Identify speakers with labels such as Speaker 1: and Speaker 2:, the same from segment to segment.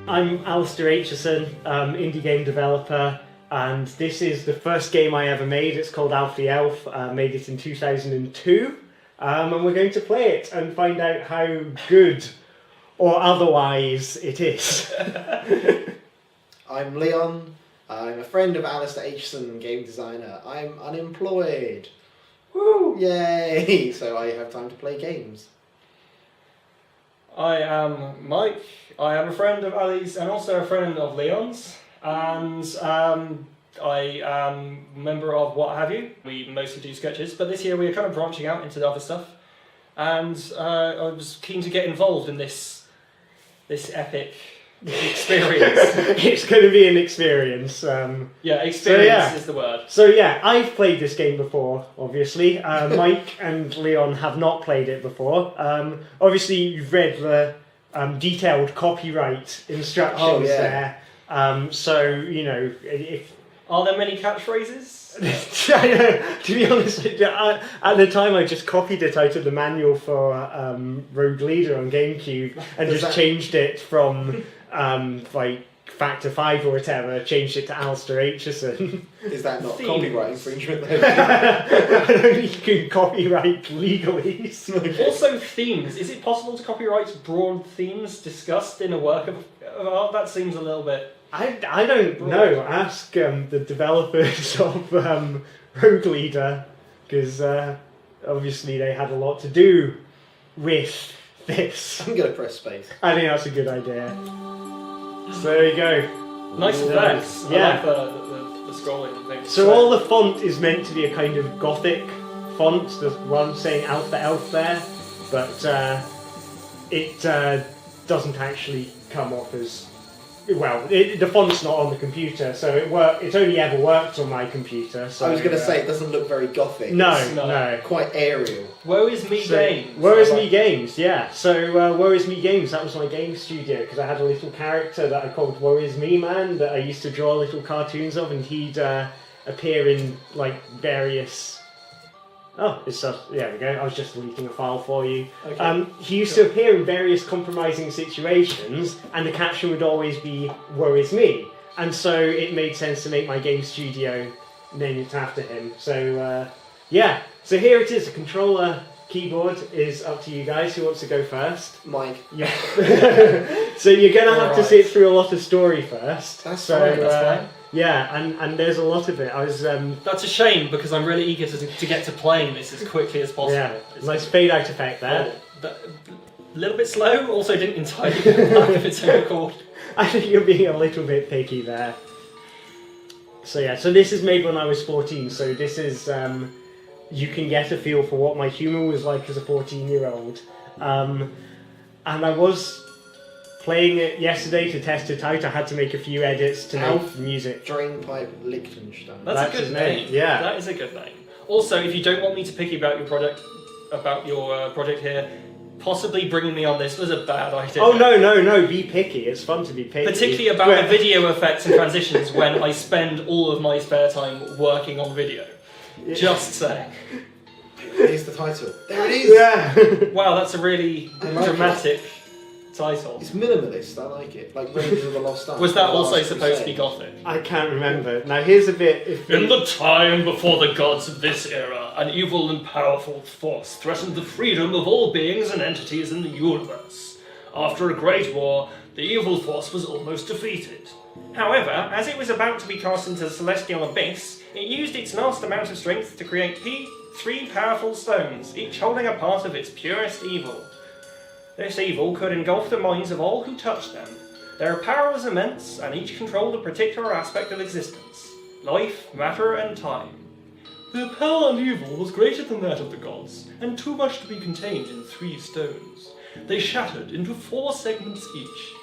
Speaker 1: I'm Alistair Aitchison, indie game developer, and this is the first game I ever made. It's called Alf the Elf. Made it in 2002, and we're going to play it and find out how good or otherwise it is.
Speaker 2: I'm Leon. I'm a friend of Alistair Aitchison, game designer. I'm unemployed. Woo! Yay! So I have time to play games.
Speaker 3: I am Mike. I am a friend of Ali's and also a friend of Leon's, and I am a member of What Have You. We mostly do sketches, but this year we are kind of branching out into the other stuff, and I was keen to get involved in this epic experience.
Speaker 1: It's going to be an experience.
Speaker 3: Experience is the word.
Speaker 1: So yeah, I've played this game before, obviously. Mike and Leon have not played it before. Obviously, you've read the detailed copyright instructions there. So, you know, if...
Speaker 3: Are there many catchphrases?
Speaker 1: To be honest, at the time I just copied it out of the manual for Rogue Leader on GameCube and just changed it from like Factor 5 or whatever, changed it to Alistair Aitchison.
Speaker 2: Is that not
Speaker 3: Themes.
Speaker 2: copyright infringement though?
Speaker 1: I don't think you can copyright legally.
Speaker 3: Also themes. Is it possible to copyright broad themes discussed in a work of art? That seems a little bit...
Speaker 1: I don't know. Ask the developers of Rogue Leader, because obviously they had a lot to do with this.
Speaker 2: I'm going to press space.
Speaker 1: I think that's a good idea. So there you go.
Speaker 3: Nice effects.
Speaker 1: Yeah.
Speaker 3: I like the scrolling thing.
Speaker 1: So all the font is meant to be a kind of gothic font. There's one saying Alpha Elf there, but it doesn't actually come off as... Well, the font's not on the computer, so it's only ever worked on my computer. So,
Speaker 2: I was going to say, it doesn't look very gothic.
Speaker 1: No,
Speaker 2: It's
Speaker 1: no.
Speaker 2: quite aerial.
Speaker 3: Woe is Me Games.
Speaker 1: Woe is Me Games, yeah. So Woe is Me Games, that was my game studio, because I had a little character that I called Woe is Me Man that I used to draw little cartoons of, and he'd appear in like various... Oh, it's just, there we go, I was just deleting a file for you.
Speaker 3: Okay.
Speaker 1: He used to appear in various compromising situations, and the caption would always be, Woe is me. And so it made sense to make my game studio name it after him. So, yeah. So here it is, the controller keyboard is up to you guys. Who wants to go first?
Speaker 2: Mike.
Speaker 1: Yeah. So you're going to have to sit through a lot of story first.
Speaker 2: That's
Speaker 3: fine, that's fine.
Speaker 1: Yeah, and there's a lot of it. I was...
Speaker 3: That's a shame, because I'm really eager to get to playing this as quickly as possible.
Speaker 1: Yeah, nice fade out effect there.
Speaker 3: A little bit slow, also didn't entirely get the back of its own accord.
Speaker 1: I think you're being a little bit picky there. So yeah, so this is made when I was 14, so this is... you can get a feel for what my humour was like as a 14-year-old. And I was playing it yesterday to test it out. I had to make a few edits to make the music.
Speaker 2: Drainpipe Liechtenstein.
Speaker 3: That's a good
Speaker 1: his
Speaker 3: name.
Speaker 1: Yeah.
Speaker 3: That is a good name. Also, if you don't want me to picky about your project here, possibly bringing me on this was a bad idea.
Speaker 1: Oh no, be picky. It's fun to be picky.
Speaker 3: Particularly about the video effects and transitions when I spend all of my spare time working on video.
Speaker 1: Yeah.
Speaker 3: Just saying.
Speaker 2: Here's the title. There it is!
Speaker 1: Yeah.
Speaker 3: Wow, that's a really
Speaker 2: I like
Speaker 3: dramatic title.
Speaker 2: It's minimalist, I like it. Like Raiders of the Lost Ark.
Speaker 3: Was that
Speaker 2: The
Speaker 3: also
Speaker 2: Last
Speaker 3: supposed to be
Speaker 2: Crusade.
Speaker 3: gothic?
Speaker 1: I can't remember. Now here's a bit...
Speaker 3: In the time before the gods of this era, an evil and powerful force threatened the freedom of all beings and entities in the universe. After a great war, the evil force was almost defeated. However, as it was about to be cast into the celestial abyss, it used its vast amount of strength to create three powerful stones, each holding a part of its purest evil. This evil could engulf the minds of all who touched them. Their power was immense, and each controlled a particular aspect of existence: life, matter, and time. Their power and evil was greater than that of the gods, and too much to be contained in 3 stones. They shattered into 4 segments each.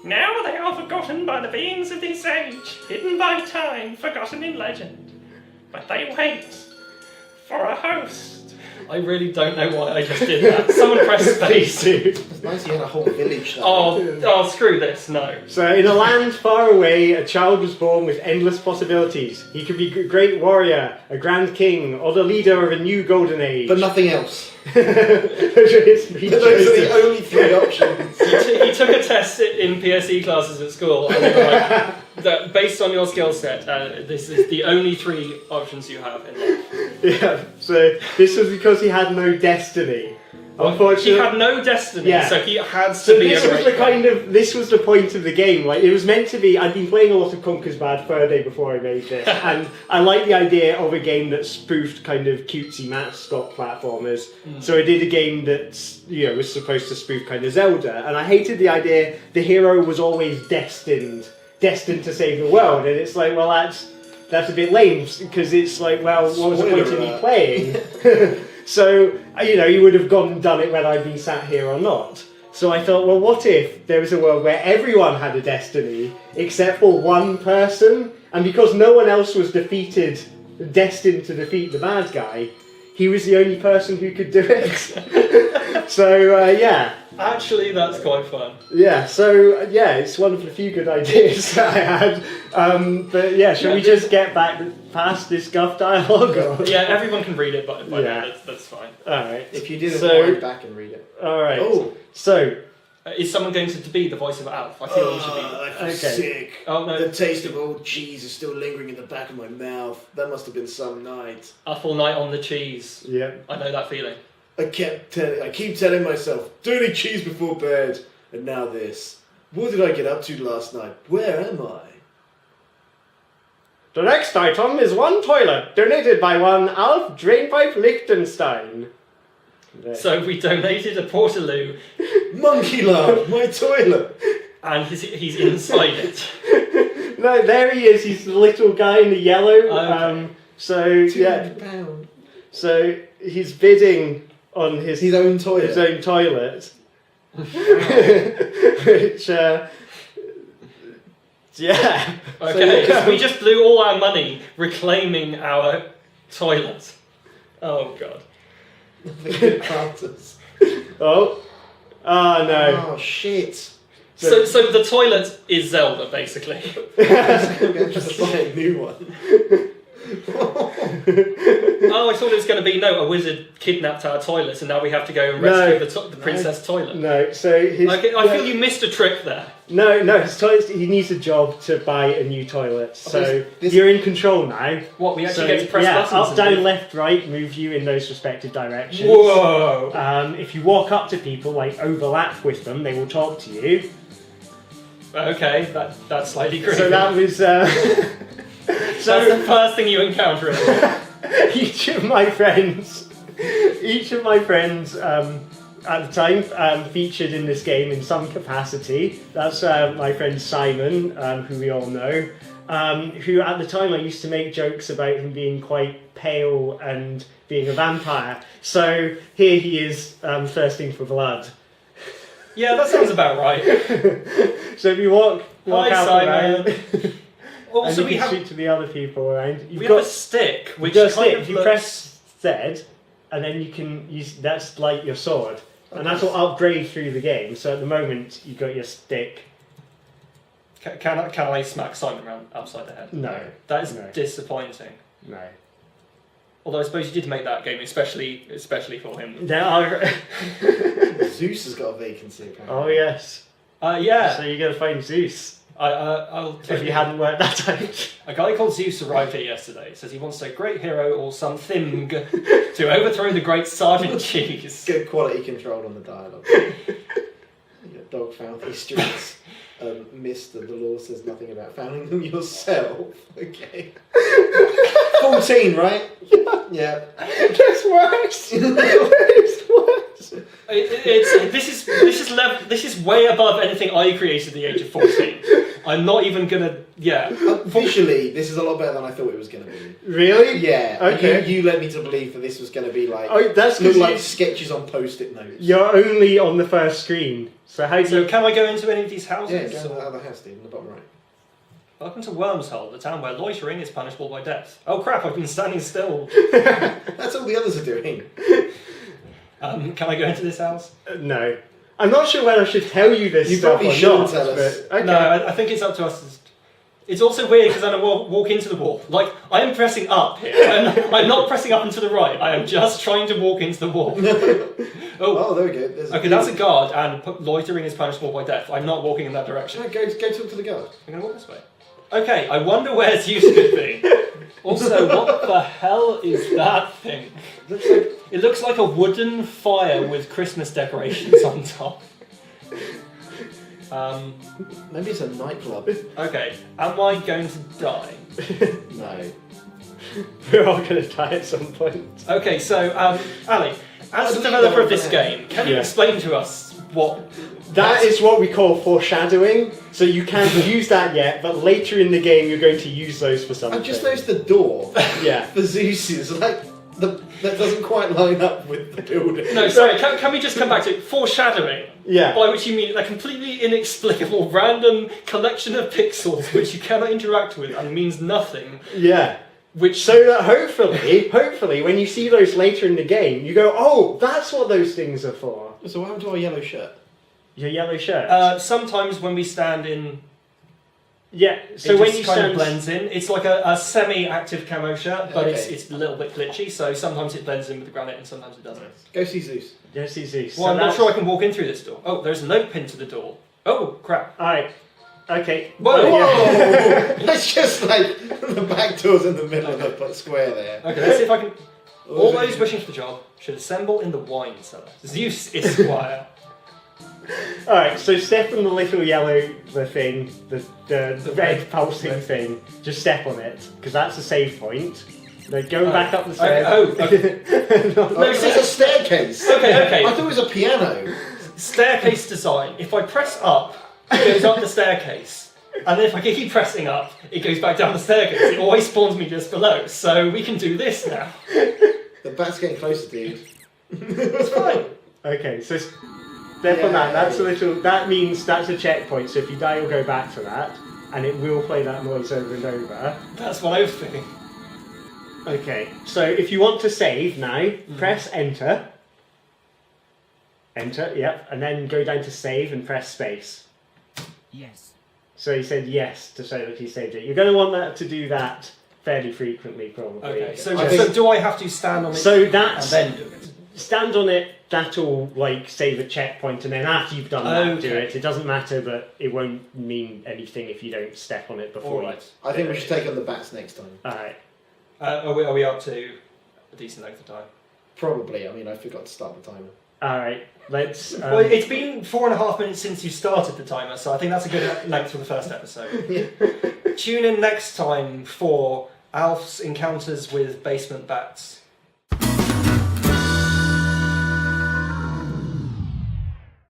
Speaker 3: Now they are forgotten by the beings of this age, hidden by time, forgotten in legend. But they wait for a host I really don't know why I just did that. Someone press space.
Speaker 2: It's nice you had a whole village there.
Speaker 3: Oh, screw this, no.
Speaker 1: So, in a land far away, a child was born with endless possibilities. He could be a great warrior, a grand king, or the leader of a new golden age.
Speaker 2: But nothing else.
Speaker 1: Those are his three
Speaker 2: Those are the
Speaker 1: choices.
Speaker 2: only 3 options.
Speaker 3: He took a test in PSE classes at school, and they were like, that based on your skill set, this is the only 3 options you have in life.
Speaker 1: Yeah, so this was because he had no destiny. Unfortunately,
Speaker 3: He had no destiny,
Speaker 1: Yeah.
Speaker 3: so he had to
Speaker 1: so
Speaker 3: be
Speaker 1: this
Speaker 3: a
Speaker 1: was
Speaker 3: great
Speaker 1: this was the point of the game. Like, it was meant to be. I'd been playing a lot of Conker's Bad Fur Day before I made this, and I like the idea of a game that spoofed kind of cutesy mascot platformers. So I did a game that was supposed to spoof kind of Zelda, and I hated the idea the hero was always destined to save the world, and it's like, well, that's a bit lame, because it's like, well, what was the point of me playing? So, you would have gone and done it whether I'd been sat here or not. So I thought, well, what if there was a world where everyone had a destiny, except for one person, and because no one else was destined to defeat the bad guy, he was the only person who could do it. So, yeah.
Speaker 3: Actually, that's quite fun.
Speaker 1: Yeah, so, it's one of the few good ideas that I had. But, yeah, shall we just get back past this guff dialogue? Or?
Speaker 3: Yeah, everyone can read it, but
Speaker 1: Yeah.
Speaker 3: that's fine.
Speaker 1: Alright.
Speaker 2: If you didn't,
Speaker 1: So-
Speaker 2: go back and read it.
Speaker 1: Alright.
Speaker 2: Oh.
Speaker 1: So,
Speaker 3: Is someone going to be the voice of Alf? I feel it should be.
Speaker 2: I feel
Speaker 1: Okay.
Speaker 2: sick.
Speaker 3: Oh, no.
Speaker 2: The taste of old cheese is still lingering in the back of my mouth. That must have been some night.
Speaker 3: Up all night on the cheese.
Speaker 1: yeah.
Speaker 3: I know that feeling.
Speaker 2: I keep telling myself, dirty cheese before bed, and now this. What did I get up to last night? Where am I?
Speaker 1: The next item is one toilet, donated by one Alf Drainpipe Liechtenstein. There.
Speaker 3: So we donated a Portaloo,
Speaker 2: Monkey love, my toilet.
Speaker 3: and he's inside it.
Speaker 1: No, there he is. He's the little guy in the yellow.
Speaker 3: Okay.
Speaker 1: So yeah,
Speaker 2: £200.
Speaker 1: so he's bidding on his
Speaker 2: Own toilet.
Speaker 1: his own toilet, which yeah.
Speaker 3: Okay, so we just blew all our money reclaiming our toilet. Oh god.
Speaker 1: Oh, no.
Speaker 2: Oh shit.
Speaker 3: So the toilet is Zelda, basically.
Speaker 2: Just buy a new one.
Speaker 3: Oh, I thought it was going to be, a wizard kidnapped our toilet, and now we have to go and rescue the princess toilet.
Speaker 1: No, so his.
Speaker 3: Okay, I feel you missed a trick there.
Speaker 1: No, his toilet. He needs a job to buy a new toilet. So
Speaker 2: this-
Speaker 1: you're in control now.
Speaker 3: What, we actually
Speaker 1: So,
Speaker 3: get to press buttons?
Speaker 1: up,
Speaker 3: and
Speaker 1: down,
Speaker 3: do-
Speaker 1: left, right, move you in those respective directions.
Speaker 3: Whoa!
Speaker 1: If you walk up to people, like overlap with them, they will talk to you.
Speaker 3: Okay, that's slightly creepy.
Speaker 1: So that was.
Speaker 3: That's the first thing you encounter.
Speaker 1: each of my friends at the time featured in this game in some capacity. That's my friend Simon, who we all know, who at the time I used to make jokes about him being quite pale and being a vampire. So here he is thirsting for blood.
Speaker 3: Yeah, that sounds about right.
Speaker 1: So if you walk
Speaker 3: Hi,
Speaker 1: out
Speaker 3: Simon.
Speaker 1: around,
Speaker 3: Also,
Speaker 1: and you can speak to the other people around.
Speaker 3: we have a stick, which
Speaker 1: Just
Speaker 3: kind
Speaker 1: it.
Speaker 3: of
Speaker 1: You
Speaker 3: looks...
Speaker 1: press Z, and then you can use that's like your sword, and that will upgrade through the game. So at the moment, you've got your stick.
Speaker 3: Can I smack Simon around upside the head?
Speaker 1: No,
Speaker 3: That is
Speaker 1: No.
Speaker 3: disappointing.
Speaker 1: no.
Speaker 3: Although I suppose you did make that game especially for him.
Speaker 1: There are.
Speaker 2: Zeus has got a vacancy apparently.
Speaker 1: Oh yes.
Speaker 3: Yeah.
Speaker 1: So you're gonna find Zeus
Speaker 3: I'll tell
Speaker 1: if you hadn't worked that out.
Speaker 3: A guy called Zeus arrived here yesterday. Says he wants a great hero or something to overthrow the great Sergeant Cheese.
Speaker 2: Good quality control on the dialogue. Your dog found these streets. Mister, the law says nothing about finding them yourself. Okay. 14, right? Yeah.
Speaker 1: That's worse. It's worse.
Speaker 3: This is way above anything I created at the age of 14. I'm not even gonna. Yeah.
Speaker 2: Visually, this is a lot better than I thought it was going to be.
Speaker 1: Really?
Speaker 2: Yeah.
Speaker 1: Okay.
Speaker 2: You led me to believe that this was going to be like.
Speaker 1: Oh, that's
Speaker 2: look
Speaker 1: because
Speaker 2: like sketches on post-it notes.
Speaker 1: you're only on the first screen. So how do
Speaker 3: So
Speaker 1: you?
Speaker 3: can I go into any of these
Speaker 2: Yeah,
Speaker 3: houses?
Speaker 2: go to
Speaker 3: or-
Speaker 2: the other house, Steve, in the bottom right.
Speaker 3: Welcome to Wormshole, the town where loitering is punishable by death. Oh crap, I've been standing still.
Speaker 2: That's all the others are doing.
Speaker 3: Can I go into this house?
Speaker 1: No. I'm not sure whether I should tell you this
Speaker 2: You
Speaker 1: stuff
Speaker 2: probably
Speaker 1: or
Speaker 2: shouldn't
Speaker 1: not.
Speaker 2: tell us.
Speaker 1: But, okay.
Speaker 3: No, I think it's up to us. It's also weird because then I walk into the wall. Like, I am pressing up here. I'm not pressing up and to the right. I am just trying to walk into the wall.
Speaker 2: Oh, there we go. There's
Speaker 3: Okay, that's a guard, and loitering is punishable by death. I'm not walking in that direction.
Speaker 2: No, go talk to the guard.
Speaker 3: I'm going to walk this way. Okay, I wonder where its use could be. Also, what the hell is that thing? It looks like a wooden fire with Christmas decorations on top.
Speaker 2: Maybe it's a nightclub.
Speaker 3: Okay, am I going to die?
Speaker 2: No.
Speaker 1: We're all going to die at some point.
Speaker 3: Okay, so, Ali, as the
Speaker 2: Leave
Speaker 3: developer
Speaker 2: that
Speaker 3: of this
Speaker 2: one
Speaker 3: game, can you
Speaker 1: Yeah.
Speaker 3: explain to us what...
Speaker 1: That is what we call foreshadowing. So you can't use that yet, but later in the game you're going to use those for something.
Speaker 2: I've just noticed the door
Speaker 1: Yeah.
Speaker 2: for Zeus is like that doesn't quite line up with the building.
Speaker 3: No, sorry, can we just come back to foreshadowing?
Speaker 1: Yeah.
Speaker 3: By which you mean a completely inexplicable random collection of pixels which you cannot interact with and means nothing.
Speaker 1: Yeah.
Speaker 3: Which
Speaker 1: So that hopefully, when you see those later in the game, you go, oh, that's what those things are for.
Speaker 2: So what happened to our yellow shirt?
Speaker 1: Your yellow shirt.
Speaker 3: sometimes when we stand in,
Speaker 1: Yeah. So
Speaker 3: it
Speaker 1: when
Speaker 3: just
Speaker 1: you
Speaker 3: kind
Speaker 1: stand,
Speaker 3: of blends in. It's like a semi-active camo shirt, but
Speaker 2: Okay.
Speaker 3: it's a little bit glitchy. So sometimes it blends in with the granite, and sometimes it doesn't.
Speaker 2: Go see Zeus.
Speaker 1: yes, easy.
Speaker 3: Well, I'm not sure I can walk in through this door. Oh, there's a note pinned to the door. Oh crap!
Speaker 1: All right. Okay.
Speaker 3: Whoa!
Speaker 1: Yeah.
Speaker 2: That's just like the back door's in the middle of the square there.
Speaker 3: Okay, let's see if I can. All those wishing for the job should assemble in the wine cellar. Zeus Esquire.
Speaker 1: All right. So step on the little yellow thing, the red pulsing thing. Just step on it because that's a save point. Then go back up the stairs.
Speaker 2: Oh, this is a staircase.
Speaker 3: Okay.
Speaker 2: I thought it was a piano.
Speaker 3: Staircase design. If I press up, it goes up the staircase. And then if I keep pressing up, it goes back down the staircase. It always spawns me just below. So we can do this now.
Speaker 2: The bat's getting closer, dude.
Speaker 3: It's fine.
Speaker 1: Okay. So step on that. That's a little. That means that's a checkpoint. So if you die, you'll go back to that, and it will play that noise over and over.
Speaker 3: That's what I was thinking.
Speaker 1: Okay, so if you want to save now, press enter. Enter, yep, and then go down to save and press space.
Speaker 4: Yes.
Speaker 1: So he said yes to show that he saved it. You're going to want that to do that fairly frequently, probably.
Speaker 3: Okay, so,
Speaker 2: I think-
Speaker 3: so do I have to stand on it
Speaker 1: So
Speaker 3: and
Speaker 1: that's
Speaker 3: then do it?
Speaker 1: stand on it. That'll like save a checkpoint, and then after you've done that, do
Speaker 3: Okay.
Speaker 1: it. It doesn't matter, but it won't mean anything if you don't step on it before.
Speaker 3: Alright.
Speaker 2: I think we should take on the bats next time.
Speaker 1: All right.
Speaker 3: Are we up to a decent length of time?
Speaker 2: Probably. I mean, I forgot to start the timer.
Speaker 1: All right. Let's.
Speaker 3: Well, it's been 4.5 minutes since you started the timer, so I think that's a good length for the first episode. Tune in next time for Alf's encounters with basement bats.